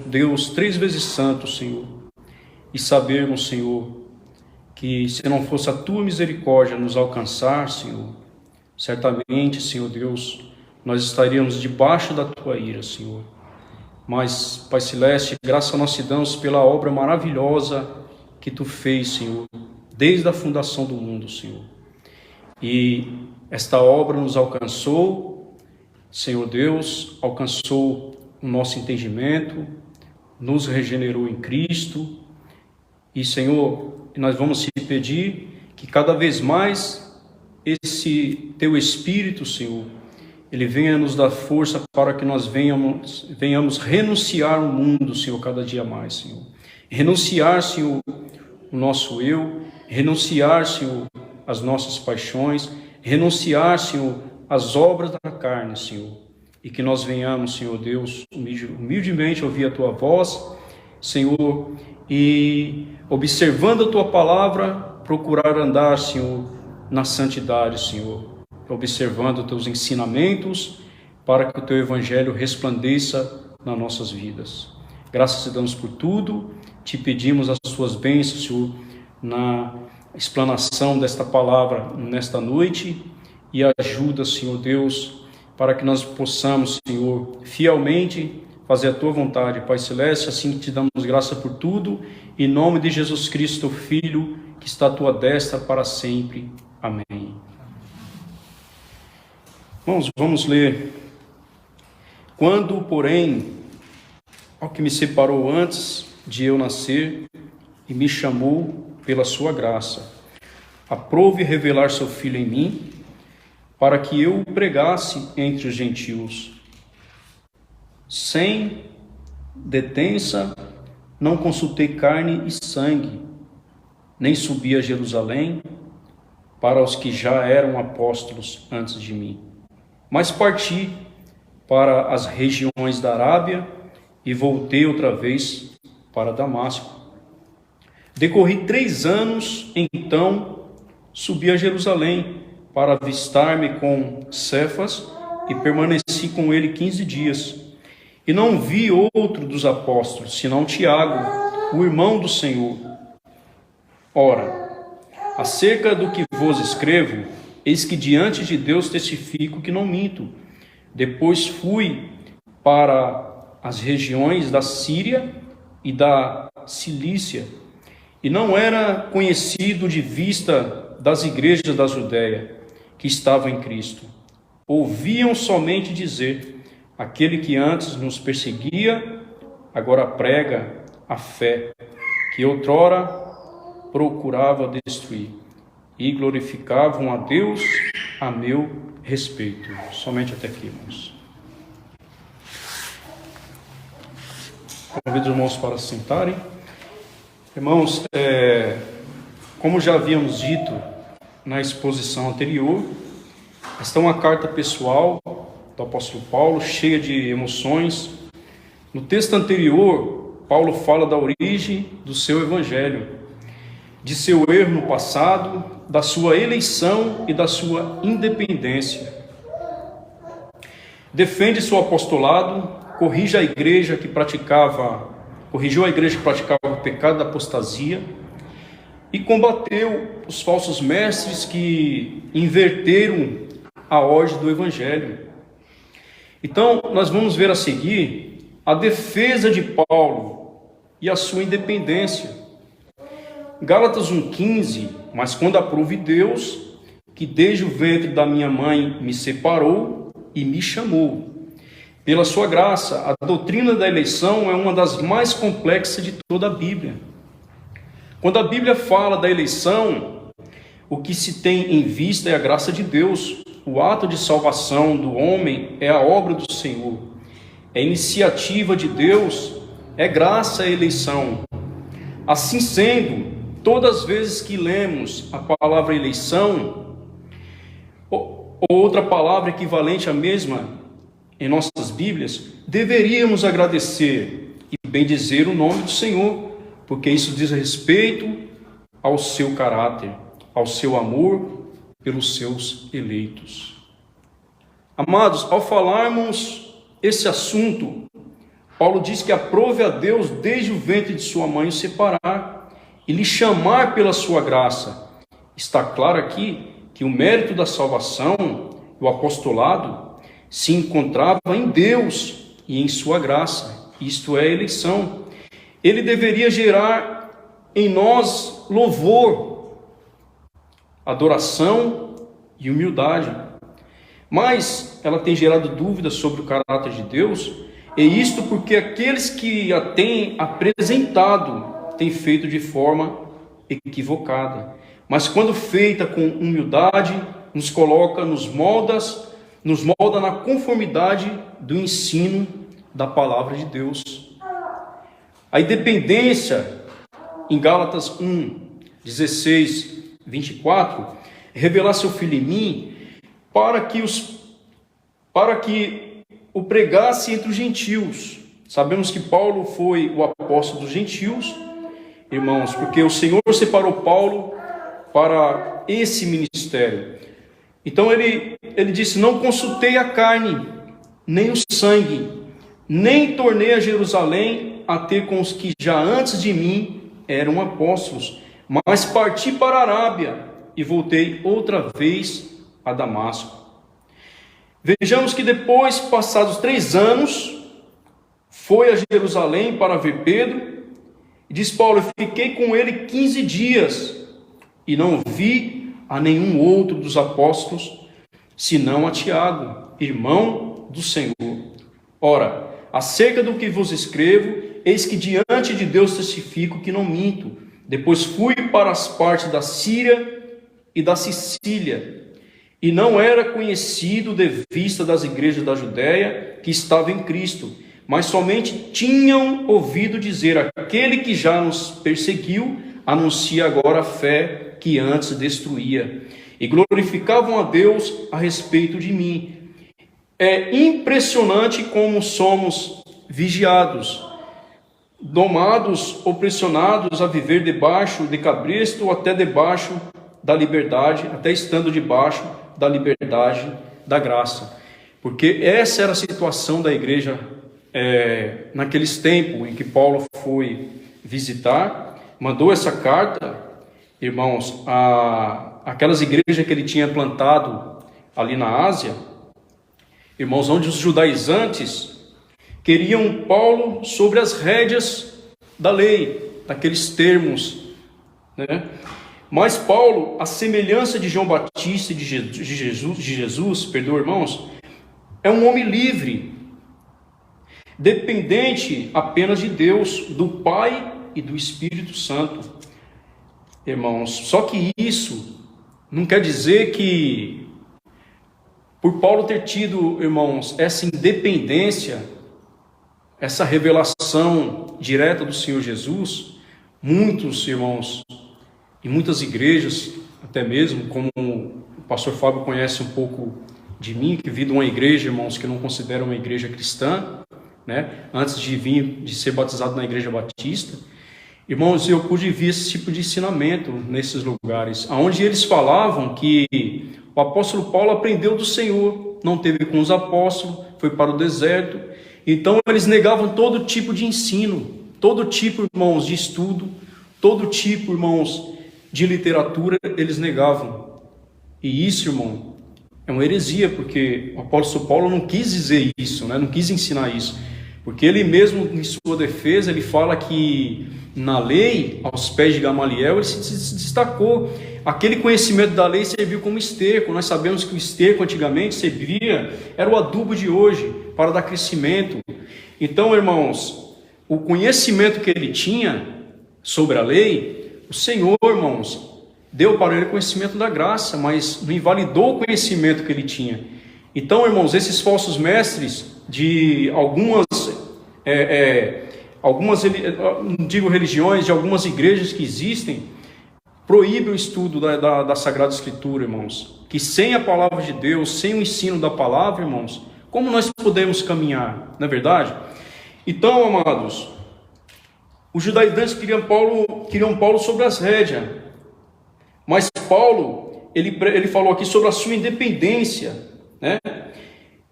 Deus três vezes santo, Senhor, e sabermos, Senhor, que se não fosse a Tua misericórdia nos alcançar, Senhor, certamente, Senhor Deus, nós estaríamos debaixo da Tua ira, Senhor. Mas, Pai Celeste, graças a nós te damos pela obra maravilhosa que Tu fez, Senhor, desde a fundação do mundo, Senhor. E esta obra nos alcançou, Senhor Deus, alcançou o nosso entendimento, nos regenerou em Cristo. E, Senhor, nós vamos te pedir que cada vez mais esse Teu Espírito, Senhor, Ele venha nos dar força para que nós venhamos renunciar ao mundo, Senhor, cada dia mais, Senhor. Renunciar, Senhor, o nosso eu, renunciar, Senhor, as nossas paixões, renunciar, Senhor, as obras da carne, Senhor. E que nós venhamos, Senhor Deus, humildemente ouvir a Tua voz, Senhor, e observando a Tua palavra, procurar andar, Senhor, na santidade, Senhor. Observando os Teus ensinamentos, para que o Teu Evangelho resplandeça nas nossas vidas. Graças te damos por tudo, te pedimos as Tuas bênçãos, Senhor, na explanação desta palavra nesta noite, e ajuda, Senhor Deus, para que nós possamos, Senhor, fielmente fazer a Tua vontade, Pai Celeste. Assim te damos graça por tudo, em nome de Jesus Cristo, Teu Filho, que está à Tua destra para sempre. Amém. Irmãos, vamos ler. Quando, porém, ao que me separou antes de eu nascer e me chamou pela sua graça, aprove revelar seu Filho em mim, para que eu o pregasse entre os gentios. Sem detença, não consultei carne e sangue, nem subi a Jerusalém para os que já eram apóstolos antes de mim. Mas parti para as regiões da Arábia e voltei outra vez para Damasco. Decorri 3 anos, então subi a Jerusalém para avistar-me com Cefas e permaneci com ele 15 dias. E não vi outro dos apóstolos, senão Tiago, o irmão do Senhor. Ora, acerca do que vos escrevo, eis que diante de Deus testifico que não minto. Depois fui para as regiões da Síria e da Cilícia, e não era conhecido de vista das igrejas da Judéia, que estavam em Cristo. Ouviam somente dizer: aquele que antes nos perseguia, agora prega a fé, que outrora procurava destruir. E glorificavam a Deus a meu respeito. Somente até aqui, irmãos. Convido os irmãos para se sentarem. Irmãos, como já havíamos dito na exposição anterior, esta é uma carta pessoal do apóstolo Paulo, cheia de emoções. No texto anterior, Paulo fala da origem do seu evangelho, de seu erro no passado, da sua eleição e da sua independência. Defende seu apostolado, corrigiu a igreja que praticava o pecado da apostasia e combateu os falsos mestres que inverteram a ordem do evangelho. Então, nós vamos ver a seguir a defesa de Paulo e a sua independência. Gálatas 1,15, mas quando aprove Deus, que desde o ventre da minha mãe me separou e me chamou. Pela sua graça, a doutrina da eleição é uma das mais complexas de toda a Bíblia. Quando a Bíblia fala da eleição, o que se tem em vista é a graça de Deus. O ato de salvação do homem é a obra do Senhor. É iniciativa de Deus, é graça a eleição. Assim sendo, todas as vezes que lemos a palavra eleição, ou outra palavra equivalente à mesma em nossas Bíblias, deveríamos agradecer e bendizer o nome do Senhor, porque isso diz respeito ao seu caráter, ao seu amor pelos seus eleitos. Amados, ao falarmos esse assunto, Paulo diz que aprove a Deus desde o ventre de sua mãe o separar e lhe chamar pela sua graça. Está claro aqui que o mérito da salvação, o apostolado, se encontrava em Deus e em sua graça, isto é, a eleição. Ele deveria gerar em nós louvor, adoração e humildade. Mas ela tem gerado dúvidas sobre o caráter de Deus, e isto porque aqueles que a têm apresentado têm feito de forma equivocada. Mas quando feita com humildade, nos coloca, nos molda na conformidade do ensino da palavra de Deus. A independência, em Gálatas 1, 16, 24, revelar seu filho em mim, para que o pregasse entre os gentios. Sabemos que Paulo foi o apóstolo dos gentios, irmãos, porque o Senhor separou Paulo para esse ministério. Então ele disse: não consultei a carne, nem o sangue, nem tornei a Jerusalém a ter com os que já antes de mim eram apóstolos, mas parti para a Arábia e voltei outra vez a Damasco. Vejamos que depois, passados 3 anos, foi a Jerusalém para ver Pedro, e diz Paulo: eu fiquei com ele 15 dias, e não vi a nenhum outro dos apóstolos, senão a Tiago, irmão do Senhor. Ora, acerca do que vos escrevo, eis que diante de Deus testifico que não minto. Depois fui para as partes da Síria e da Sicília, e não era conhecido de vista das igrejas da Judéia que estava em Cristo, mas somente tinham ouvido dizer: aquele que já nos perseguiu anuncia agora a fé que antes destruía, e glorificavam a Deus a respeito de mim. É impressionante como somos vigiados, domados ou pressionados a viver debaixo de cabresto ou até debaixo da liberdade, até estando debaixo da liberdade da graça. Porque essa era a situação da igreja naqueles tempos em que Paulo foi visitar, mandou essa carta, irmãos, aquelas igrejas que ele tinha plantado ali na Ásia, irmãos, onde os judaizantes queriam Paulo sobre as rédeas da lei, daqueles termos, né? Mas Paulo, a semelhança de João Batista e de Jesus, perdoa, irmãos, é um homem livre, dependente apenas de Deus, do Pai e do Espírito Santo. Irmãos, só que isso não quer dizer que, por Paulo ter tido, irmãos, essa independência, essa revelação direta do Senhor Jesus, muitos, irmãos, em muitas igrejas, até mesmo, como o pastor Fábio conhece um pouco de mim, que vi de uma igreja, irmãos, que não considera uma igreja cristã, né? Antes de ser batizado na igreja batista, irmãos, eu pude ver esse tipo de ensinamento nesses lugares, onde eles falavam que o apóstolo Paulo aprendeu do Senhor, não teve com os apóstolos, foi para o deserto. Então eles negavam todo tipo de ensino, todo tipo, irmãos, de estudo, todo tipo, irmãos, de literatura, eles negavam. E isso, irmão, é uma heresia, porque o apóstolo Paulo não quis dizer isso, né? Não quis ensinar isso, porque ele mesmo, em sua defesa, ele fala que na lei, aos pés de Gamaliel, ele se destacou. Aquele conhecimento da lei serviu como esterco. Nós sabemos que o esterco antigamente servia, era o adubo de hoje, para dar crescimento. Então, irmãos, o conhecimento que ele tinha sobre a lei, o Senhor, irmãos, deu para ele conhecimento da graça, mas não invalidou o conhecimento que ele tinha. Então, irmãos, esses falsos mestres de algumas, não digo religiões, de algumas igrejas que existem, proíbem o estudo da Sagrada Escritura, irmãos. Que sem a palavra de Deus, sem o ensino da palavra, irmãos, como nós podemos caminhar, não é verdade? Então, amados, os judaizantes queriam Paulo sobre as rédeas, mas Paulo, ele falou aqui sobre a sua independência, né?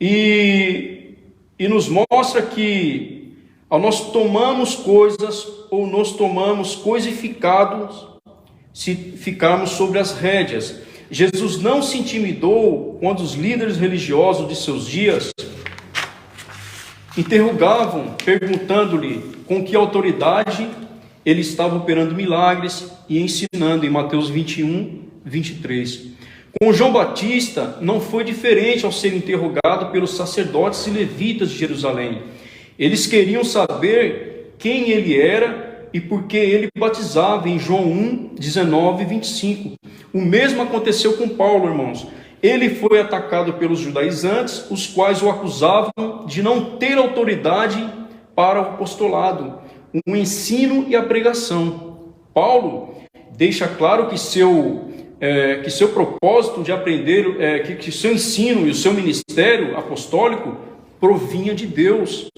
E nos mostra que Ao nós tomamos coisas ou nos tomamos coisificados se ficarmos sobre as rédeas. Jesus não se intimidou quando os líderes religiosos de seus dias interrogavam, perguntando-lhe com que autoridade ele estava operando milagres e ensinando, em Mateus 21, 23. Com João Batista não foi diferente ao ser interrogado pelos sacerdotes e levitas de Jerusalém. Eles queriam saber quem ele era e por que ele batizava, em João 1, 19 e 25. O mesmo aconteceu com Paulo, irmãos. Ele foi atacado pelos judaizantes, os quais o acusavam de não ter autoridade para o apostolado, o ensino e a pregação. Paulo deixa claro que seu propósito de aprender, que seu ensino e o seu ministério apostólico provinha de Deus.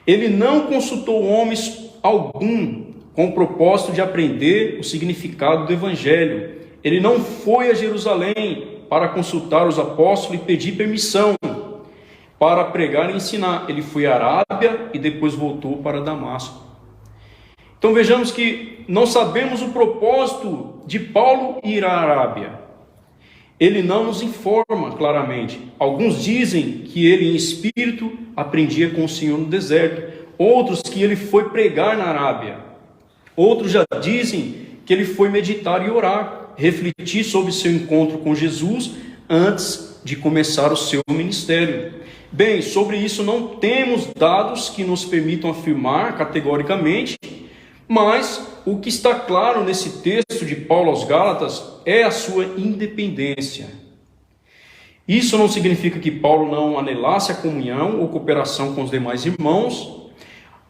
Ele não consultou homens algum com o propósito de aprender o significado do Evangelho. Ele não foi a Jerusalém para consultar os apóstolos e pedir permissão para pregar e ensinar. Ele foi à Arábia e depois voltou para Damasco. Então vejamos que não sabemos o propósito de Paulo ir à Arábia. Ele não nos informa claramente. Alguns dizem que ele em espírito aprendia com o Senhor no deserto. Outros que ele foi pregar na Arábia. Outros já dizem que ele foi meditar e orar, refletir sobre seu encontro com Jesus antes de começar o seu ministério. Bem, sobre isso não temos dados que nos permitam afirmar categoricamente, mas o que está claro nesse texto de Paulo aos Gálatas é a sua independência. Isso não significa que Paulo não anelasse a comunhão ou cooperação com os demais irmãos.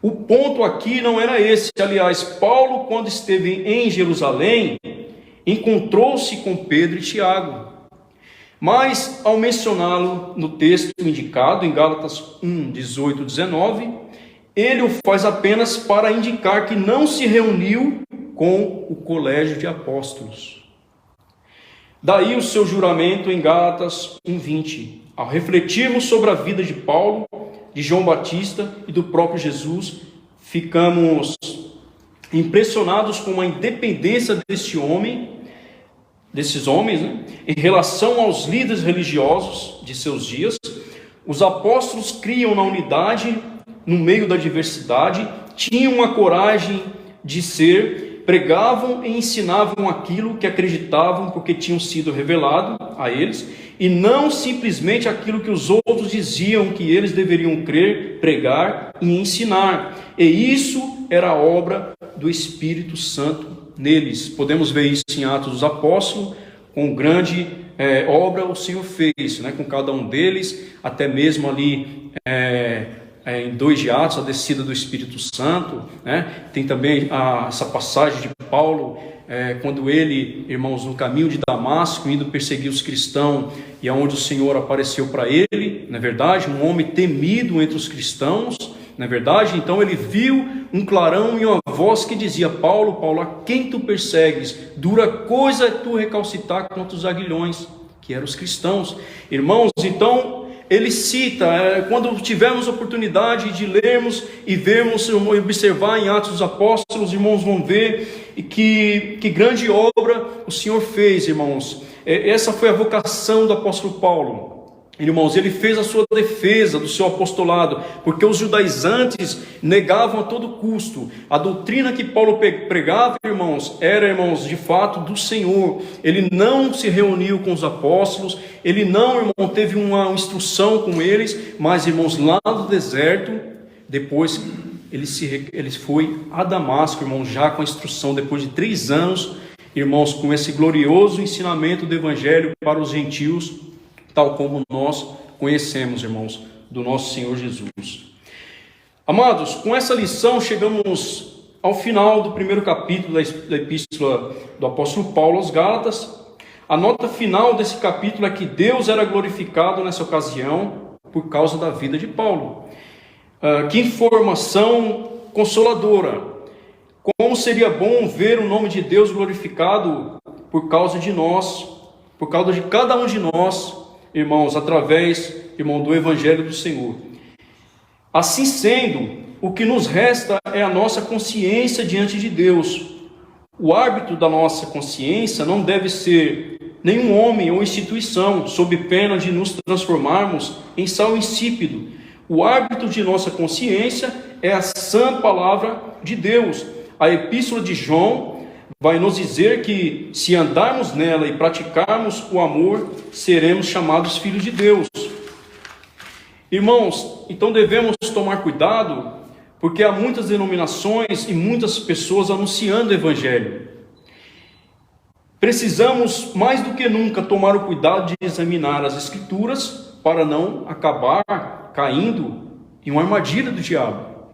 O ponto aqui não era esse. Aliás, Paulo, quando esteve em Jerusalém, encontrou-se com Pedro e Tiago. Mas, ao mencioná-lo no texto indicado, em Gálatas 1, 18 e 19, ele o faz apenas para indicar que não se reuniu com o colégio de apóstolos. Daí o seu juramento em Gálatas 1, 20. Ao refletirmos sobre a vida de Paulo, de João Batista e do próprio Jesus, ficamos impressionados com a independência desses homens, em relação aos líderes religiosos de seus dias. Os apóstolos criam na unidade no meio da diversidade, tinham a coragem de ser, pregavam e ensinavam aquilo que acreditavam porque tinham sido revelado a eles, e não simplesmente aquilo que os outros diziam que eles deveriam crer, pregar e ensinar. E isso era a obra do Espírito Santo neles. Podemos ver isso em Atos dos Apóstolos, com grande obra o Senhor fez, com cada um deles, até mesmo ali em 2 de Atos, a descida do Espírito Santo, Tem também essa passagem de Paulo, quando ele, irmãos, no caminho de Damasco, indo perseguir os cristãos, e aonde o Senhor apareceu para ele, na verdade, um homem temido entre os cristãos, na verdade. Então ele viu um clarão e uma voz que dizia: Paulo, Paulo, a quem tu persegues? Dura coisa é tu recalcitar contra os aguilhões, que eram os cristãos. Irmãos, então ele cita, quando tivermos oportunidade de lermos e vermos, observar em Atos dos Apóstolos, os irmãos vão ver que grande obra o Senhor fez, irmãos. Essa foi a vocação do apóstolo Paulo. Irmãos, ele fez a sua defesa do seu apostolado, porque os judaizantes negavam a todo custo. A doutrina que Paulo pregava, irmãos, era, irmãos, de fato do Senhor. Ele não se reuniu com os apóstolos, ele não, irmão, teve uma instrução com eles, mas, irmãos, lá no deserto, depois ele foi a Damasco, irmãos, já com a instrução, depois de 3 anos, irmãos, com esse glorioso ensinamento do Evangelho para os gentios, tal como nós conhecemos, irmãos, do nosso Senhor Jesus. Amados, com essa lição chegamos ao final do primeiro capítulo da epístola do apóstolo Paulo aos Gálatas. A nota final desse capítulo é que Deus era glorificado nessa ocasião por causa da vida de Paulo. Que informação consoladora! Como seria bom ver o nome de Deus glorificado por causa de nós, por causa de cada um de nós, irmãos, através, irmão, do Evangelho do Senhor. Assim sendo, o que nos resta é a nossa consciência diante de Deus. O árbitro da nossa consciência não deve ser nenhum homem ou instituição, sob pena de nos transformarmos em sal insípido. O árbitro de nossa consciência é a sã palavra de Deus. A epístola de João vai nos dizer que, se andarmos nela e praticarmos o amor, seremos chamados filhos de Deus. Irmãos, então devemos tomar cuidado, porque há muitas denominações e muitas pessoas anunciando o Evangelho. Precisamos, mais do que nunca, tomar o cuidado de examinar as Escrituras para não acabar caindo em uma armadilha do diabo.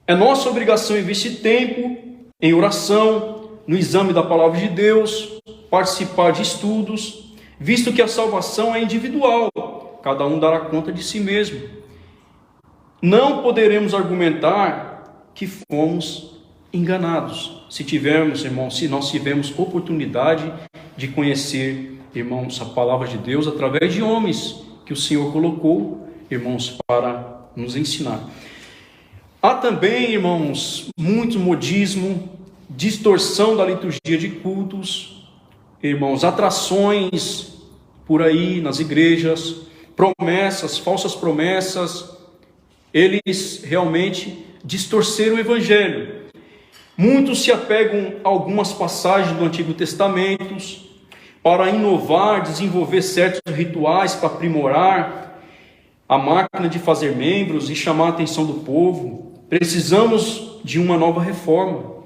É nossa obrigação investir tempo em oração, no exame da Palavra de Deus, participar de estudos, visto que a salvação é individual, cada um dará conta de si mesmo. Não poderemos argumentar que fomos enganados, se tivermos, irmãos, se nós tivermos oportunidade de conhecer, irmãos, a palavra de Deus através de homens que o Senhor colocou, irmãos, para nos ensinar. Há também, irmãos, muito modismo, distorção da liturgia de cultos, irmãos, atrações por aí nas igrejas, promessas, falsas promessas. Eles realmente distorceram o Evangelho. Muitos se apegam a algumas passagens do Antigo Testamento para inovar, desenvolver certos rituais para aprimorar a máquina de fazer membros e chamar a atenção do povo. Precisamos de uma nova reforma,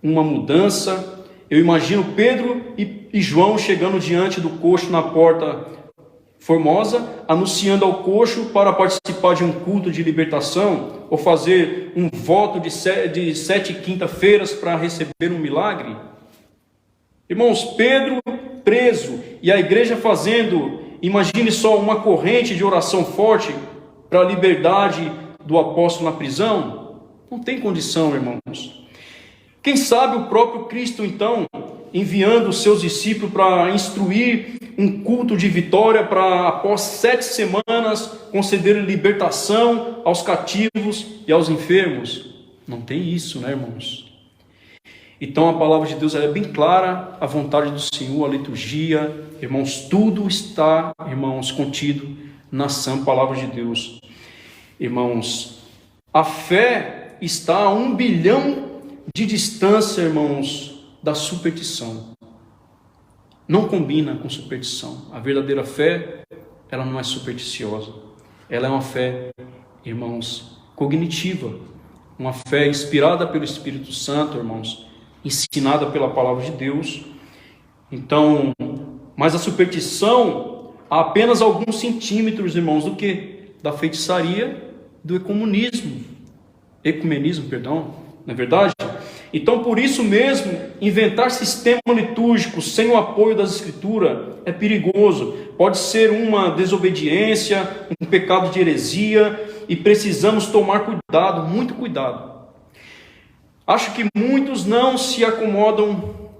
uma mudança. Eu imagino Pedro e João chegando diante do coxo na porta Formosa, anunciando ao coxo para participar de um culto de libertação, ou fazer um voto de 7 quinta-feiras para receber um milagre. Irmãos, Pedro preso e a igreja fazendo, imagine só, uma corrente de oração forte para a liberdade do apóstolo na prisão. Não tem condição, irmãos. Quem sabe o próprio Cristo, então, enviando os seus discípulos para instruir um culto de vitória para, após 7 semanas, conceder libertação aos cativos e aos enfermos. Não tem isso, né, irmãos? Então a palavra de Deus é bem clara, a vontade do Senhor, a liturgia, irmãos, tudo está, irmãos, contido na sã palavra de Deus. Irmãos, a fé está a 1 bilhão de distância, irmãos, da superstição. Não combina com superstição. A verdadeira fé, ela não é supersticiosa. Ela é uma fé, irmãos, cognitiva. Uma fé inspirada pelo Espírito Santo, irmãos, ensinada pela palavra de Deus. Então, mas a superstição há apenas alguns centímetros, irmãos, do que? Da feitiçaria, do ecumenismo, não é verdade? Então, por isso mesmo, inventar sistema litúrgico sem o apoio das Escrituras é perigoso. Pode ser uma desobediência, um pecado de heresia, e precisamos tomar cuidado, muito cuidado. Acho que muitos não se acomodam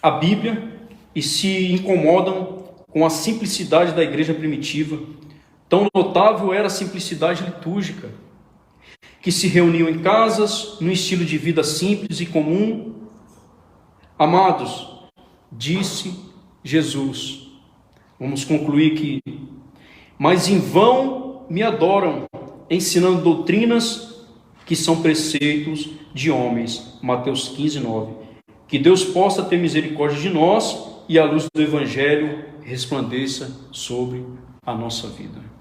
à Bíblia e se incomodam com a simplicidade da igreja primitiva. Tão notável era a simplicidade litúrgica, que se reuniam em casas, num estilo de vida simples e comum. Amados, disse Jesus, vamos concluir que, mas em vão me adoram, ensinando doutrinas que são preceitos de homens. Mateus 15, 9. Que Deus possa ter misericórdia de nós e a luz do Evangelho resplandeça sobre a nossa vida.